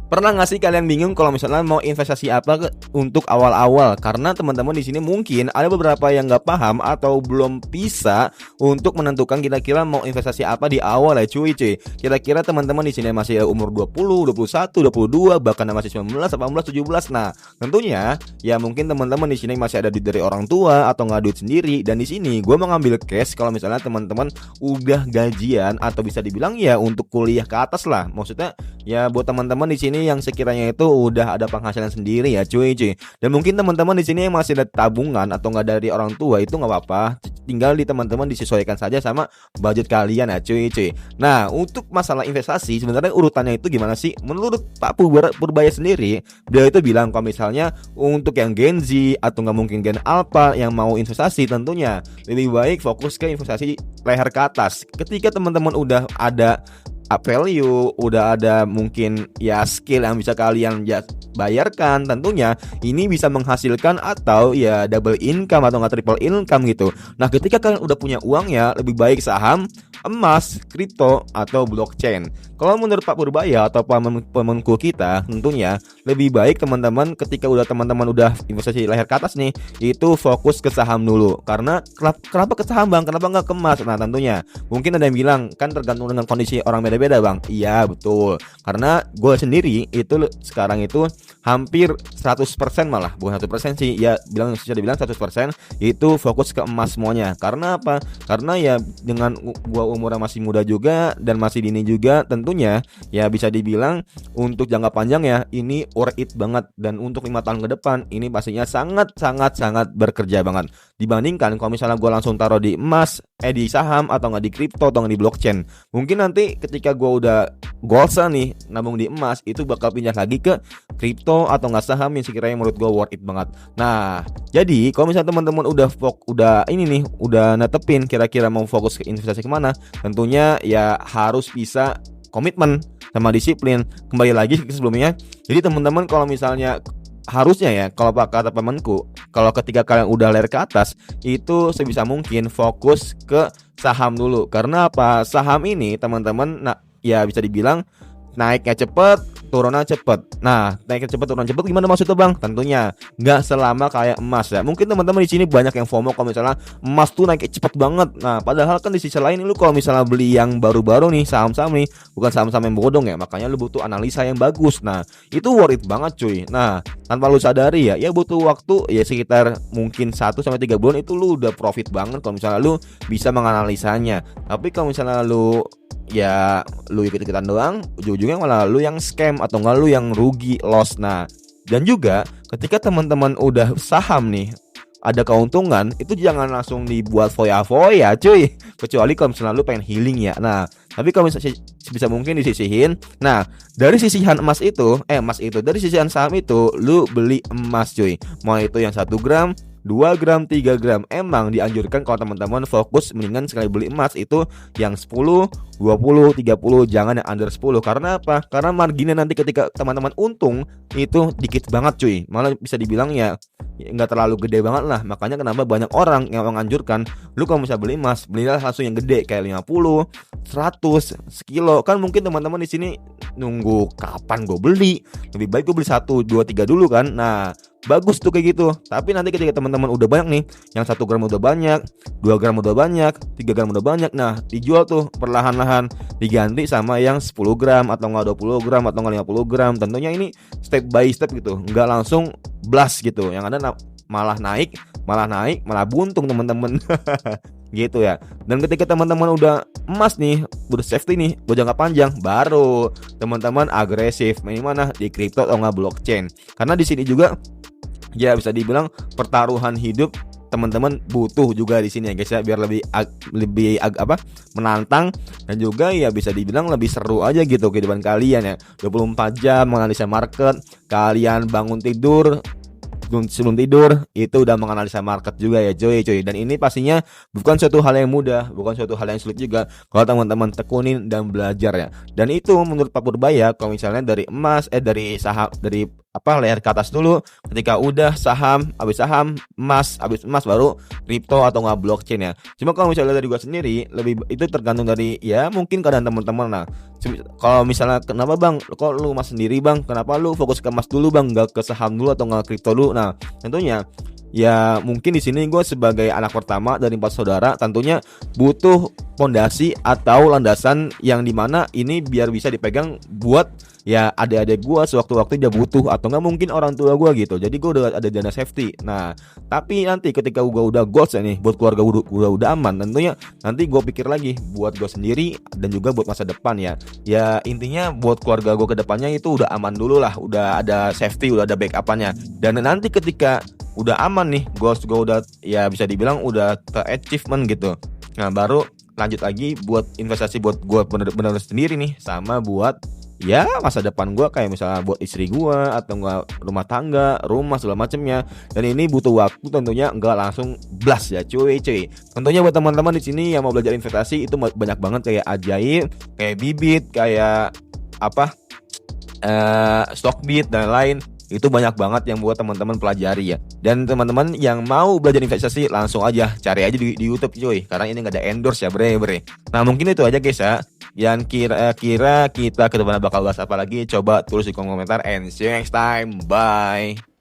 Pernah nggak sih kalian bingung kalau misalnya mau investasi apa untuk awal-awal? Karena teman-teman di sini mungkin ada beberapa yang nggak paham atau belum bisa untuk menentukan kira-kira mau investasi apa di awal ya cuy. Kira-kira teman-teman di sini masih umur 20, 21, 22, bahkan masih 19, 18, 17. Nah, tentunya ya mungkin teman-teman di sini masih ada duit dari orang tua atau nggak duit sendiri. Dan di sini gue mau ngambil case kalau misalnya teman-teman udah gajian atau bisa dibilang ya untuk kuliah ke atas lah. Maksudnya ya buat teman-teman di sini yang sekiranya itu udah ada penghasilan sendiri ya cuy. Dan mungkin teman-teman di sini yang masih ada tabungan atau nggak dari orang tua itu nggak apa-apa. Tinggal di teman-teman disesuaikan saja sama budget kalian ya cuy. Nah untuk masalah investasi sebenarnya urutannya itu gimana sih? Menurut Pak Purbaya sendiri, beliau itu bilang kalau misalnya untuk yang Gen Z atau nggak mungkin Gen Alpha yang mau investasi tentunya lebih baik fokus ke investasi leher ke atas. Ketika teman-teman udah ada value, udah ada mungkin ya skill yang bisa kalian bayarkan, tentunya ini bisa menghasilkan atau ya double income atau nggak triple income gitu. Nah ketika kalian udah punya uang ya lebih baik saham, emas, kripto atau blockchain. Kalau menurut Pak Purbaya atau Menko kita tentunya lebih baik teman-teman ketika teman-teman udah investasi leher ke atas nih itu fokus ke saham dulu. Karena kenapa ke saham bang? Kenapa nggak ke emas? Nah tentunya mungkin ada yang bilang kan tergantung dengan kondisi orang beda bang. Iya betul. Karena gue sendiri itu sekarang itu hampir 100% malah bukan 100% sih ya bisa dibilang 100% itu fokus ke emas semuanya. Karena apa? Karena ya dengan gue umurnya masih muda juga dan masih dini juga tentunya ya bisa dibilang untuk jangka panjang ya ini worth it banget. Dan untuk 5 tahun ke depan ini pastinya sangat bekerja banget dibandingkan kalau misalnya gue langsung taruh di emas, di saham atau nggak di kripto atau nggak di blockchain. Mungkin nanti ketika gue udah golsa nih nabung di emas itu bakal pindah lagi ke kripto atau nggak saham yang sekiranya menurut gue worth it banget. Nah jadi kalau misalnya teman-teman udah netepin kira-kira mau fokus ke investasi kemana, tentunya ya harus bisa komitmen sama disiplin. Kembali lagi ke sebelumnya, jadi teman-teman kalau misalnya harusnya ya kalau kata temanku, kalau ketika kalian udah leher ke atas itu sebisa mungkin fokus ke saham dulu. Karena apa? Saham ini teman-teman ya bisa dibilang naiknya cepet, turunnya cepet. Nah, naiknya cepet, turunnya cepet gimana maksudnya bang? Tentunya nggak selama kayak emas ya. Mungkin teman-teman di sini banyak yang FOMO kalau misalnya emas tuh naiknya cepet banget. Nah, padahal kan di sisi lain lu kalau misalnya beli yang baru-baru nih saham-saham nih, bukan saham-saham yang bodong ya. Makanya lu butuh analisa yang bagus. Nah, itu worth it banget cuy. Nah, tanpa lu sadari ya butuh waktu ya sekitar mungkin 1-3 bulan itu lu udah profit banget kalau misalnya lu bisa menganalisanya. Tapi kalau misalnya lu ikut-ikutan doang, ujung-ujungnya malah lu yang scam atau enggak lu yang rugi, loss. Nah, dan juga ketika teman-teman udah saham nih ada keuntungan, itu jangan langsung dibuat foya-foya cuy. Kecuali kalau misalnya lu pengen healing ya. Nah, tapi kalau misalnya bisa mungkin disisihin. Nah, dari sisihan dari sisihan saham itu lu beli emas cuy. Mau itu yang 1 gram, 2 gram, 3 gram. Emang dianjurkan kalau teman-teman fokus mendingan sekali beli emas itu yang 10, 20, 30, jangan yang under 10. Karena apa? Karena marginnya nanti ketika teman-teman untung itu dikit banget cuy. Malah bisa dibilang ya nggak terlalu gede banget lah. Makanya kenapa banyak orang yang menganjurkan lu kalau bisa beli emas, belilah langsung yang gede kayak 50, 100, sekilo. Kan mungkin teman-teman di sini nunggu kapan gue beli. Lebih baik gue beli 1, 2, 3 dulu kan. Nah, bagus tuh kayak gitu. Tapi nanti ketika teman-teman udah banyak nih, yang 1 gram udah banyak, 2 gram udah banyak, 3 gram udah banyak. Nah, dijual tuh perlahan-lahan, diganti sama yang 10 gram atau enggak 20 gram atau enggak 50 gram. Tentunya ini step by step gitu, enggak langsung blast gitu. Yang ada malah naik, malah buntung teman-teman. Gitu ya. Dan ketika teman-teman udah emas nih, udah safety nih buat jangka panjang, baru teman-teman agresif main mana di kripto atau enggak blockchain. Karena di sini juga ya bisa dibilang pertaruhan hidup teman-teman butuh juga di sini ya guys ya, biar lebih menantang dan juga ya bisa dibilang lebih seru aja gitu kehidupan kalian ya. 24 jam menganalisa market, kalian bangun tidur sebelum tidur itu udah menganalisa market juga ya coy. Dan ini pastinya bukan suatu hal yang mudah, bukan suatu hal yang sulit juga kalau teman-teman tekunin dan belajar ya. Dan itu menurut Pak Purbaya kalau misalnya dari emas dari saham, dari leher ke atas dulu. Ketika udah saham, habis emas baru kripto atau nggak blockchain ya. Cuma kalau misalnya dari gua sendiri lebih itu tergantung dari ya mungkin keadaan teman-teman. Nah, kalau misalnya kenapa bang, kok lu emas sendiri bang? Kenapa lu fokus ke emas dulu bang, nggak ke saham dulu atau nggak kripto dulu? Nah, tentunya ya mungkin di sini gue sebagai anak pertama dari 4 saudara tentunya butuh pondasi atau landasan yang dimana ini biar bisa dipegang buat ya adik-adik gue sewaktu-waktu dia butuh atau nggak mungkin orang tua gue gitu. Jadi gue udah ada dana safety. Nah tapi nanti ketika gue udah goals ya nih buat keluarga udah aman, tentunya nanti gue pikir lagi buat gue sendiri dan juga buat masa depan ya. Ya intinya buat keluarga gue ke depannya itu udah aman dulu lah, udah ada safety, udah ada backupannya. Dan nanti ketika udah aman nih, goals gue udah ya bisa dibilang udah achievement gitu. Nah baru lanjut lagi buat investasi buat gue bener-bener sendiri nih, sama buat ya masa depan gue kayak misalnya buat istri gue atau enggak rumah tangga, rumah segala macemnya. Dan ini butuh waktu tentunya, enggak langsung blast ya cuy. Tentunya buat teman-teman di sini yang mau belajar investasi itu banyak banget kayak ajaib, kayak bibit, kayak apa Stockbit dan lain. Itu banyak banget yang buat teman-teman pelajari ya. Dan teman-teman yang mau belajar investasi langsung aja cari aja di YouTube cuy, karena ini nggak ada endorse ya bre. Nah mungkin itu aja guys ya. Yang kira-kira kita ke depan bakal bahas apa lagi, coba tulis di kolom komentar. And see you next time, bye.